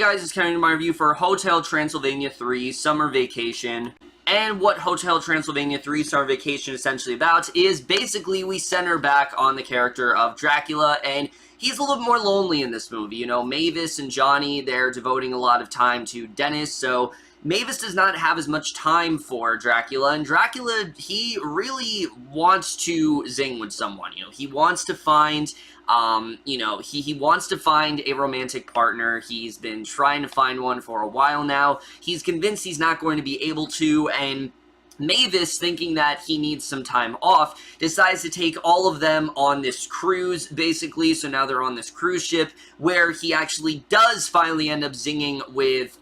guys, it's Kevin, my review for Hotel Transylvania 3 Summer Vacation. And what Hotel Transylvania 3 Summer Vacation is essentially about is basically we center back on the character of Dracula, and he's a little more lonely in this movie. You know, Mavis and Johnny, they're devoting a lot of time to Dennis, so Mavis does not have as much time for Dracula, and Dracula, he really wants to zing with someone. You know, he wants to find he wants to find a romantic partner. He's been trying to find one for a while now. He's convinced he's not going to be able to, and Mavis, thinking that he needs some time off, decides to take all of them on this cruise, basically. So now they're on this cruise ship, where he actually does finally end up zinging with,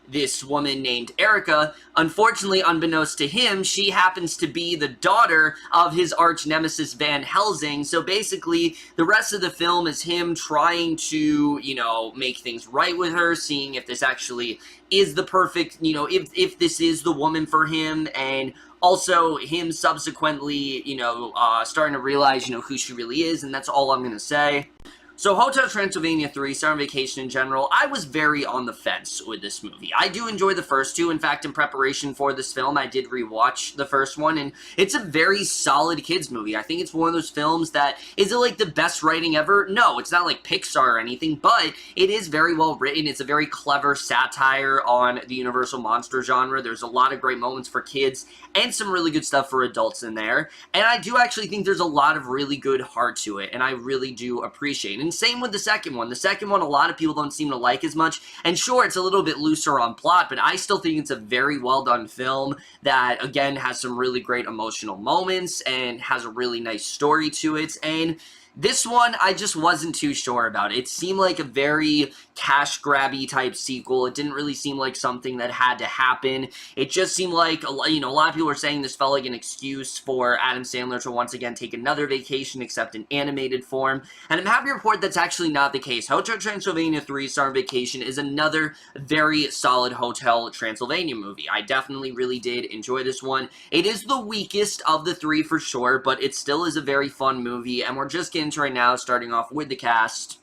this woman named Erica. Unfortunately, unbeknownst to him, she happens to be the daughter of his arch nemesis Van Helsing. So basically, the rest of the film is him trying to, you know, make things right with her, seeing if this actually is the perfect, you know, if this is the woman for him, and also him subsequently, you know, starting to realize, you know, who she really is, and that's all I'm gonna say. So, Hotel Transylvania 3, Summer Vacation in general, I was very on the fence with this movie. I do enjoy the first two. In fact, in preparation for this film, I did rewatch the first one, and it's a very solid kids movie. I think it's one of those films that, is it like the best writing ever? No, it's not like Pixar or anything, but it is very well written. It's a very clever satire on the Universal monster genre. There's a lot of great moments for kids, and some really good stuff for adults in there. And I do actually think there's a lot of really good heart to it, and I really do appreciate it. And same with the second one. The second one, a lot of people don't seem to like as much. And sure, it's a little bit looser on plot, but I still think it's a very well done film that, again, has some really great emotional moments and has a really nice story to it. And this one, I just wasn't too sure about. It seemed like a very cash-grabby type sequel. It didn't really seem like something that had to happen. It just seemed like, you know, a lot of people were saying this felt like an excuse for Adam Sandler to once again take another vacation, except in animated form. And I'm happy to report that's actually not the case. Hotel Transylvania 3 Summer Vacation is another very solid Hotel Transylvania movie. I definitely really did enjoy this one. It is the weakest of the three for sure, but it still is a very fun movie, and we're just getting into right now, starting off with the cast.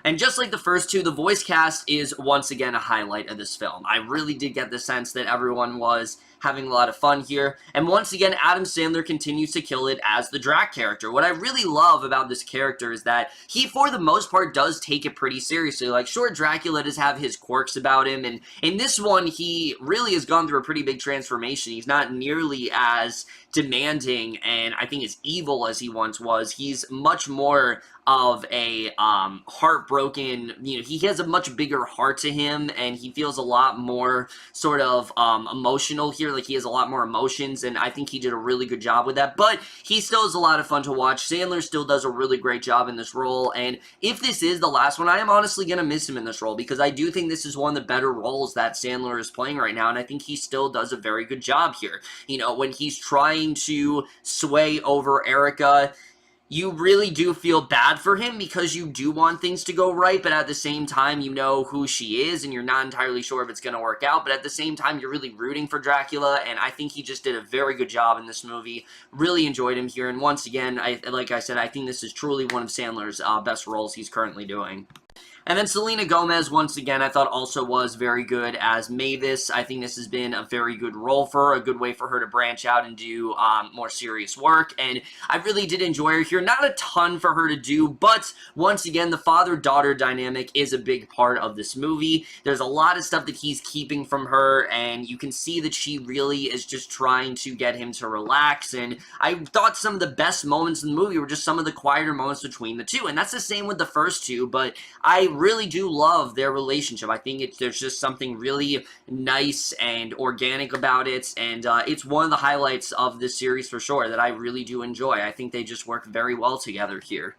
And just like the first two, the voice cast is once again a highlight of this film. I really did get the sense that everyone was having a lot of fun here. And once again, Adam Sandler continues to kill it as the Drac character. What I really love about this character is that he, for the most part, does take it pretty seriously. Like, sure, Dracula does have his quirks about him, and in this one, he really has gone through a pretty big transformation. He's not nearly as demanding and I think as evil as he once was. He's much more of a heartbroken, you know, he has a much bigger heart to him, and he feels a lot more sort of emotional here. Like, he has a lot more emotions, and I think he did a really good job with that, but he still is a lot of fun to watch. Sandler still does a really great job in this role, and if this is the last one, I am honestly going to miss him in this role, because I do think this is one of the better roles that Sandler is playing right now, and I think he still does a very good job here. You know, when he's trying to sway over Erica, you really do feel bad for him because you do want things to go right, but at the same time, you know who she is, and you're not entirely sure if it's going to work out, but at the same time, you're really rooting for Dracula, and I think he just did a very good job in this movie. Really enjoyed him here, and once again, like I said, I think this is truly one of Sandler's best roles he's currently doing. And then Selena Gomez, once again, I thought also was very good as Mavis. I think this has been a very good role for her, a good way for her to branch out and do more serious work, and I really did enjoy her here. Not a ton for her to do, but once again, the father-daughter dynamic is a big part of this movie. There's a lot of stuff that he's keeping from her, and you can see that she really is just trying to get him to relax, and I thought some of the best moments in the movie were just some of the quieter moments between the two, and that's the same with the first two, but I really do love their relationship. I think there's just something really nice and organic about it, and it's one of the highlights of this series for sure that I really do enjoy. I think they just work very well together here.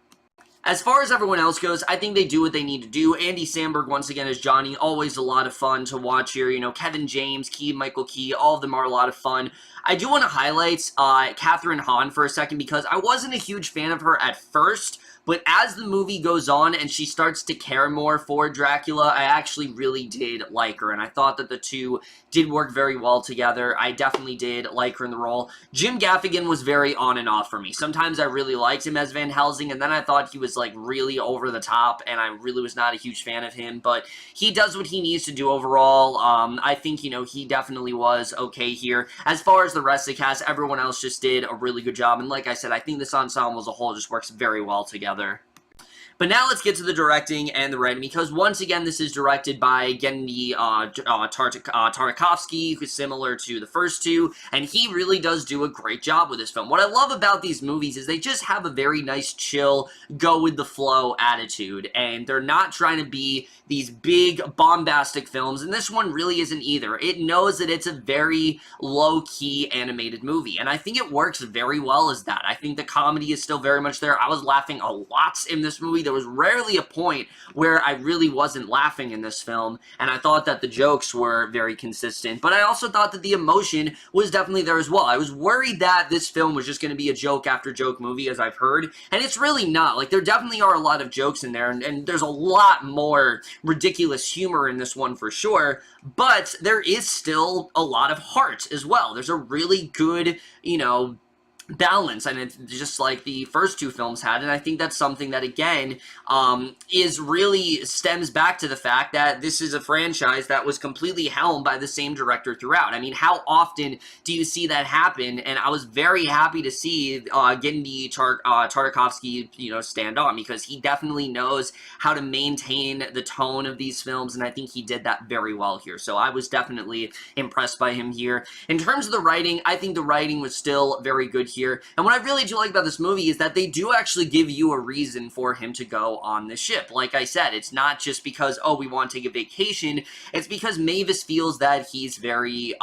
As far as everyone else goes, I think they do what they need to do. Andy Samberg, once again, as Johnny, always a lot of fun to watch here. You know, Kevin James, Keegan-Michael, all of them are a lot of fun. I do want to highlight Kathryn Hahn for a second, because I wasn't a huge fan of her at first, but as the movie goes on and she starts to care more for Dracula, I actually really did like her, and I thought that the two did work very well together. I definitely did like her in the role. Jim Gaffigan was very on and off for me. Sometimes I really liked him as Van Helsing, and then I thought he was, like, really over the top, and I really was not a huge fan of him, but he does what he needs to do overall. I think, you know, he definitely was okay here. As far as the rest of the cast, everyone else just did a really good job, and like I said, I think this ensemble as a whole just works very well together. But now let's get to the directing and the writing, because once again, this is directed by Genndy Tartakovsky, who's similar to the first two, and he really does do a great job with this film. What I love about these movies is they just have a very nice, chill, go-with-the-flow attitude, and they're not trying to be these big, bombastic films, and this one really isn't either. It knows that it's a very low-key animated movie, and I think it works very well as that. I think the comedy is still very much there. I was laughing a lot in this movie. There was rarely a point where I really wasn't laughing in this film, and I thought that the jokes were very consistent, but I also thought that the emotion was definitely there as well. I was worried that this film was just going to be a joke after joke movie, as I've heard, and it's really not. Like, there definitely are a lot of jokes in there, and there's a lot more ridiculous humor in this one for sure, but there is still a lot of heart as well. There's a really good, you know, balance, and it's just like the first two films had, and I think that's something that, again, is really stems back to the fact that this is a franchise that was completely helmed by the same director throughout. I mean, how often do you see that happen? And I was very happy to see Genndy Tartakovsky, you know, stand on, because he definitely knows how to maintain the tone of these films, and I think he did that very well here. So I was definitely impressed by him here. In terms of the writing, I think the writing was still very good here. And what I really do like about this movie is that they do actually give you a reason for him to go on the ship. Like I said, it's not just because, oh, we want to take a vacation. It's because Mavis feels that he's very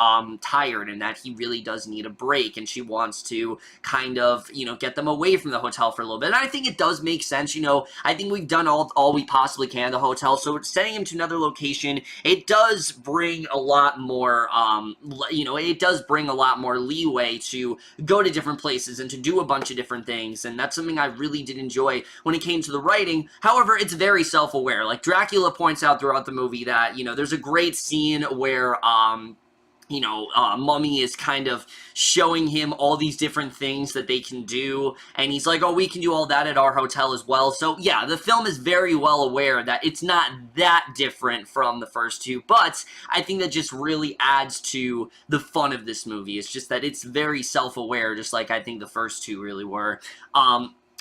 tired and that he really does need a break, and she wants to kind of, you know, get them away from the hotel for a little bit. And I think it does make sense. You know, I think we've done all we possibly can at the hotel, so sending him to another location, it does bring a lot more, you know, it does bring a lot more leeway to go to different places and to do a bunch of different things, and that's something I really did enjoy when it came to the writing. However, it's very self-aware. Like, Dracula points out throughout the movie that, you know, there's a great scene where, you know, Mummy is kind of showing him all these different things that they can do, and he's like, oh, we can do all that at our hotel as well. So, yeah, the film is very well aware that it's not that different from the first two, but I think that just really adds to the fun of this movie. It's just that it's very self-aware, just like I think the first two really were.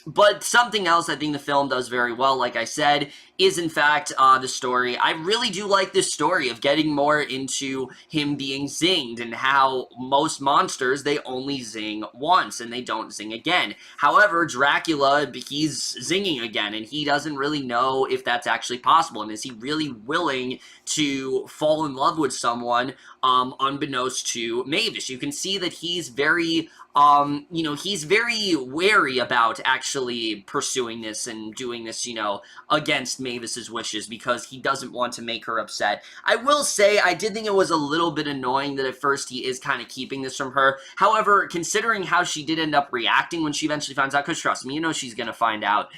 But something else I think the film does very well, like I said, is in fact the story. I really do like this story of getting more into him being zinged, and how most monsters, they only zing once and they don't zing again. However, Dracula, he's zinging again, and he doesn't really know if that's actually possible, and is he really willing to fall in love with someone unbeknownst to Mavis. You can see that he's very you know, he's very wary about actually pursuing this and doing this, you know, against Mavis's wishes, because he doesn't want to make her upset. I will say, I did think it was a little bit annoying that at first he is kind of keeping this from her. However, considering how she did end up reacting when she eventually finds out, because trust me, you know she's gonna find out,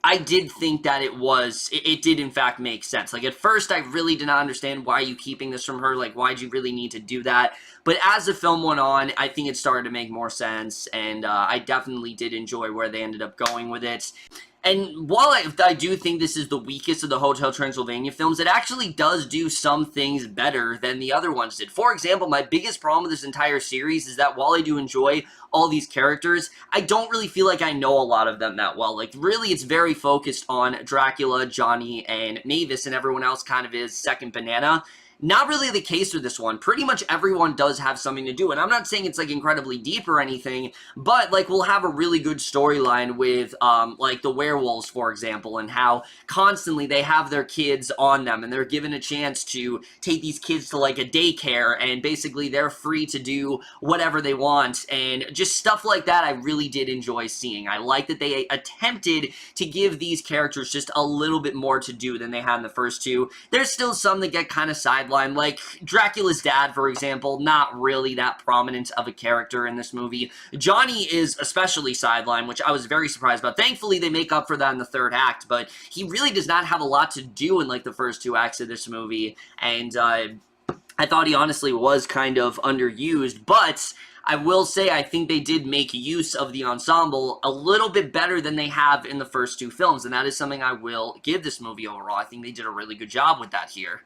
I did think that it did in fact make sense. Like, at first, I really did not understand why you keeping this from her, like, why'd you really need to do that? But as the film went on, I think it started to make more sense, and I definitely did enjoy where they ended up going with it. And while I do think this is the weakest of the Hotel Transylvania films, it actually does do some things better than the other ones did. For example, my biggest problem with this entire series is that while I do enjoy all these characters, I don't really feel like I know a lot of them that well. Like, really, it's very focused on Dracula, Johnny, and Mavis, and everyone else kind of is second banana. Not really the case with this one. Pretty much everyone does have something to do, and I'm not saying it's, like, incredibly deep or anything, but, like, we'll have a really good storyline with, like, the werewolves, for example, and how constantly they have their kids on them, and they're given a chance to take these kids to, like, a daycare, and basically they're free to do whatever they want, and just stuff like that I really did enjoy seeing. I like that they attempted to give these characters just a little bit more to do than they had in the first two. There's still some that get kind of sidelined sideline. Like, Dracula's dad, for example, not really that prominent of a character in this movie. Johnny is especially sideline, which I was very surprised about. Thankfully, they make up for that in the third act, but he really does not have a lot to do in, like, the first 2 acts of this movie, and, I thought he honestly was kind of underused, but I will say I think they did make use of the ensemble a little bit better than they have in the first 2 films, and that is something I will give this movie overall. I think they did a really good job with that here.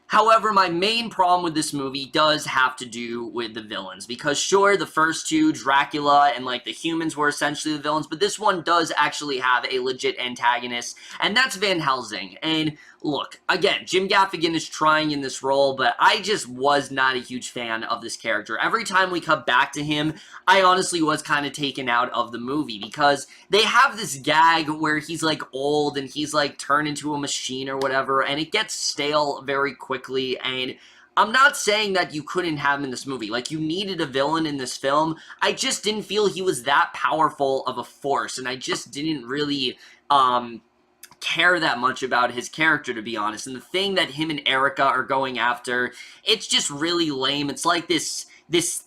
However, my main problem with this movie does have to do with the villains, because sure, the first 2, Dracula and, like, the humans were essentially the villains, but this one does actually have a legit antagonist, and that's Van Helsing. And look, again, Jim Gaffigan is trying in this role, but I just was not a huge fan of this character. Every time we cut back to him, I honestly was kind of taken out of the movie, because they have this gag where he's, like, old and he's, like, turned into a machine or whatever, and it gets stale very quickly, and I'm not saying that you couldn't have him in this movie. Like, you needed a villain in this film. I just didn't feel he was that powerful of a force, and I just didn't really, care that much about his character, to be honest. And the thing that him and Erica are going after, it's just really lame. It's like this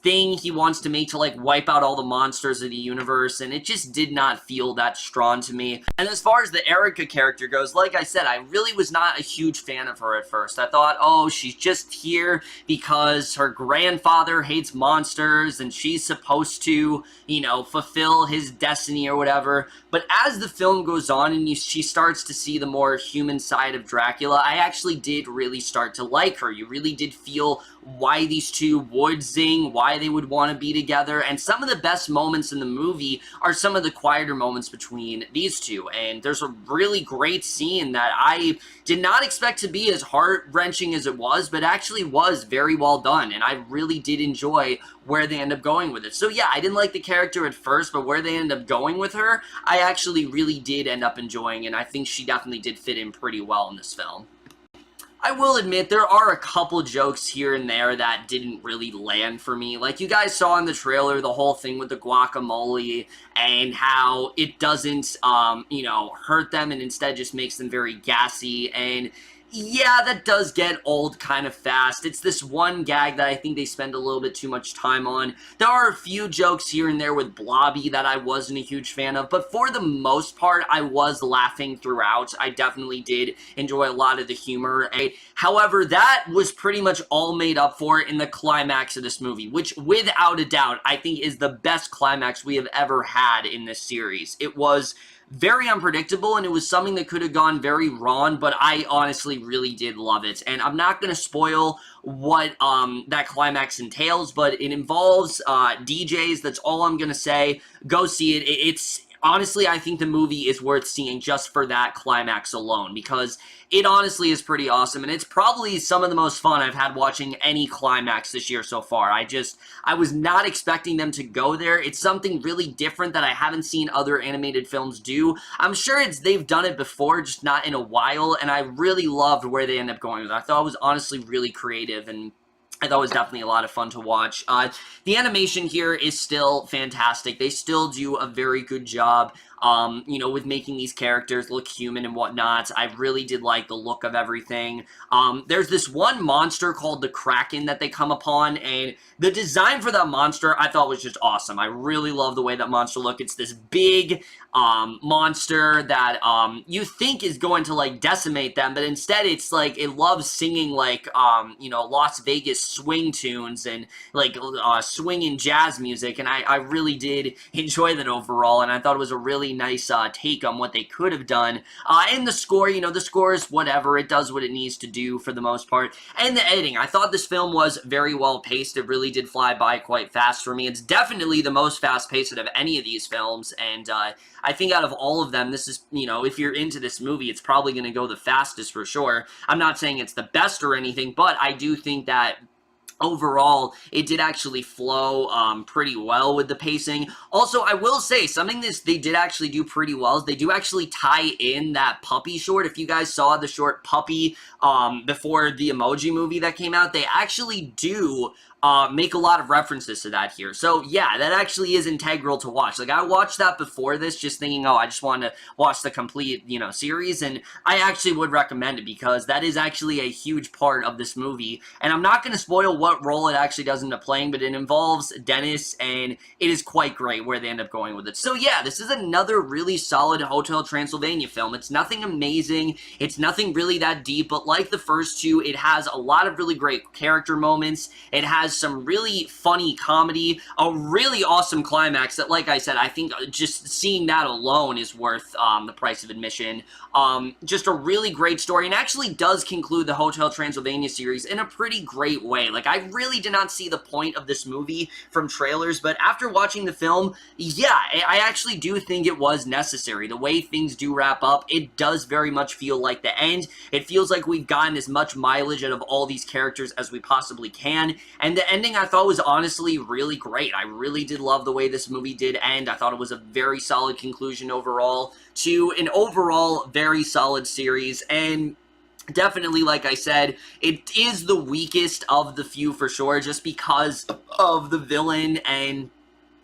thing he wants to make to, like, wipe out all the monsters of the universe, and it just did not feel that strong to me. And as far as the Erica character goes, like I said, I really was not a huge fan of her at first. I thought, oh, she's just here because her grandfather hates monsters, and she's supposed to, you know, fulfill his destiny or whatever. But as the film goes on and she starts to see the more human side of Dracula, I actually did really start to like her. You really did feel why these two would zing, why they would want to be together, and some of the best moments in the movie are some of the quieter moments between these two. And there's a really great scene that I did not expect to be as heart-wrenching as it was, but actually was very well done, and I really did enjoy where they end up going with it. So yeah, I didn't like the character at first, but where they end up going with her, I actually really did end up enjoying, and I think she definitely did fit in pretty well in this film. I will admit, there are a couple jokes here and there that didn't really land for me. Like, you guys saw in the trailer, the whole thing with the guacamole, and how it doesn't, you know, hurt them, and instead just makes them very gassy, and yeah, that does get old kind of fast. It's this one gag that I think they spend a little bit too much time on. There are a few jokes here and there with Blobby that I wasn't a huge fan of, but for the most part, I was laughing throughout. I definitely did enjoy a lot of the humor. However, that was pretty much all made up for in the climax of this movie, which without a doubt, I think is the best climax we have ever had in this series. It was very unpredictable, and it was something that could have gone very wrong, but I honestly really did love it. And I'm not going to spoil what that climax entails, but it involves DJs. That's all I'm going to say. Go see it. It's honestly, I think the movie is worth seeing just for that climax alone, because it honestly is pretty awesome, and it's probably some of the most fun I've had watching any climax this year so far. I was not expecting them to go there. It's something really different that I haven't seen other animated films do. I'm sure they've done it before, just not in a while, and I really loved where they end up going with it. I thought it was honestly really creative, and I thought it was definitely a lot of fun to watch. The animation here is still fantastic. They still do a very good job, you know, with making these characters look human and whatnot. I really did like the look of everything. There's this one monster called the Kraken that they come upon, and the design for that monster I thought was just awesome. I really love the way that monster looked. It's this big monster that you think is going to, like, decimate them, but instead it's like it loves singing, like, you know, Las Vegas swing tunes and, like, swinging jazz music, and I really did enjoy that overall, and I thought it was a really nice take on what they could have done. And the score, you know, the score is whatever. It does what it needs to do for the most part. And the editing, I thought this film was very well paced. It really did fly by quite fast for me. It's definitely the most fast paced of any of these films, and I think out of all of them, this is, you know, if you're into this movie, it's probably going to go the fastest for sure. I'm not saying it's the best or anything, but I do think that overall, it did actually flow pretty well with the pacing. Also, I will say, something that they did actually do pretty well is they do actually tie in that puppy short. If you guys saw the short Puppy before the Emoji Movie that came out, they actually do make a lot of references to that here. So yeah, that actually is integral to watch. Like, I watched that before this just thinking, oh, I just want to watch the complete, series, and I actually would recommend it because that is actually a huge part of this movie. And I'm not going to spoil what role it actually does into playing, but it involves Dennis, and it is quite great where they end up going with it. So yeah, this is another really solid Hotel Transylvania film. It's nothing amazing, it's nothing really that deep, but like the first two, it has a lot of really great character moments. It has some really funny comedy, a really awesome climax that, like I said, I think just seeing that alone is worth the price of admission. Just a really great story, and actually does conclude the Hotel Transylvania series in a pretty great way. Like, I really did not see the point of this movie from trailers, but after watching the film, yeah, I actually do think it was necessary. The way things do wrap up, it does very much feel like the end. It feels like we've gotten as much mileage out of all these characters as we possibly can, and the ending I thought was honestly really great. I really did love the way this movie did end. I thought it was a very solid conclusion overall to an overall very solid series, and definitely, like I said, it is the weakest of the few for sure, just because of the villain, and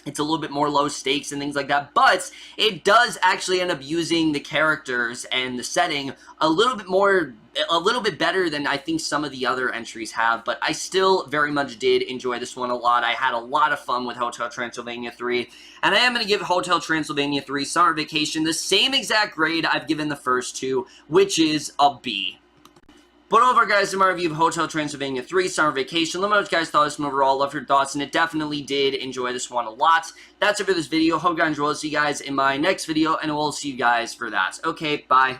it's a little bit more low stakes and things like that, but it does actually end up using the characters and the setting a little bit better than I think some of the other entries have, but I still very much did enjoy this one a lot. I had a lot of fun with Hotel Transylvania 3, and I am going to give Hotel Transylvania 3 Summer Vacation the same exact grade I've given the first two, which is a B. But over, guys, to my review of Hotel Transylvania 3 Summer Vacation. Let me know what you guys thought of this one overall. Love your thoughts, and it definitely did enjoy this one a lot. That's it for this video. Hope you guys enjoyed. See you guys in my next video, and we'll see you guys for that. Okay, bye.